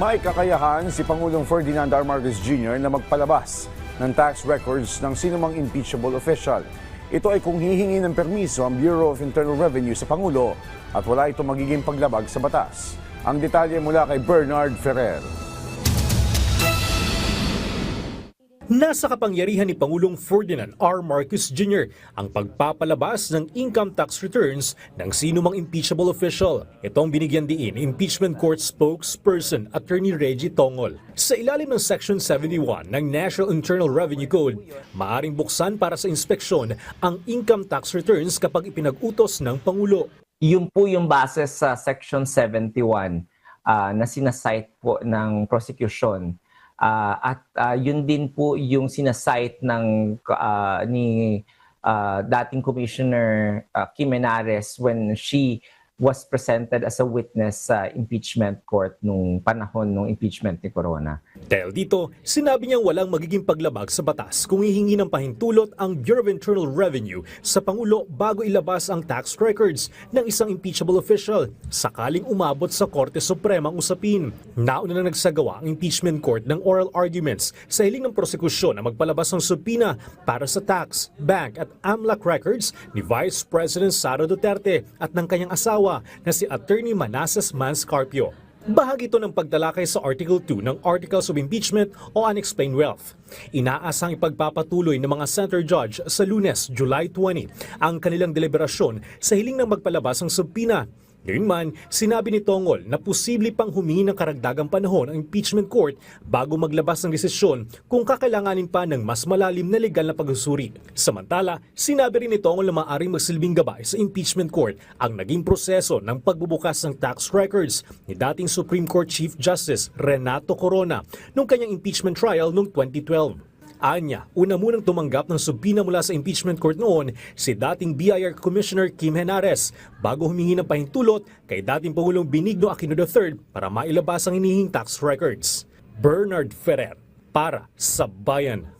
May kakayahan si Pangulong Ferdinand R. Marcos Jr. na magpalabas ng tax records ng sinumang impeachable official. Ito ay kung hihingi ng permiso ang Bureau of Internal Revenue sa Pangulo at wala ito magiging paglabag sa batas. Ang detalye mula kay Bernard Ferrer. Nasa kapangyarihan ni Pangulong Ferdinand R. Marcos Jr. ang pagpapalabas ng income tax returns ng sinumang impeachable official. Ito ang binigyan diin Impeachment Court spokesperson Attorney Reggie Tongol. Sa ilalim ng Section 71 ng National Internal Revenue Code, maaring buksan para sa inspeksyon ang income tax returns kapag ipinag-utos ng Pangulo. Yun po yung base sa Section 71 na sinasite po ng prosecution. Yun din po yung sinasite ng ni dating Commissioner Kim Menares when she was presented as a witness sa impeachment court nung panahon ng impeachment ni Corona. Dahil dito, sinabi niyang walang magiging paglabag sa batas kung hihingi ng pahintulot ang Bureau of Internal Revenue sa Pangulo bago ilabas ang tax records ng isang impeachable official sakaling umabot sa Korte Suprema ang usapin. Nauna na nagsagawa ang impeachment court ng oral arguments sa hiling ng prosekusyon na magpalabas ng subpoena para sa tax, bank at AMLAC records ni Vice President Sara Duterte at ng kanyang asawa na si Attorney Manasseh Manscarpio. Bahagi ito ng pagtalakay sa Article 2 ng Articles of Impeachment o Unexplained Wealth. Inaasang ipagpapatuloy ng mga center judge sa Lunes, July 20, ang kanilang deliberasyon sa hiling ng magpalabas ng subpoena. Gayunman, sinabi ni Tongol na posible pang humingi ng karagdagang panahon ang impeachment court bago maglabas ng desisyon kung kakailanganin pa ng mas malalim na legal na pagsusuri. Samantala, sinabi rin ni Tongol na maaaring magsilbing gabay sa impeachment court ang naging proseso ng pagbubukas ng tax records ni dating Supreme Court Chief Justice Renato Corona noong kanyang impeachment trial noong 2012. Anya, una munang tumanggap ng subpoena mula sa impeachment court noon si dating BIR Commissioner Kim Menares bago humingi ng pahintulot kay dating Pangulong Benigno Aquino III para mailabas ang hinihing tax records. Bernard Ferrer para sa Bayan.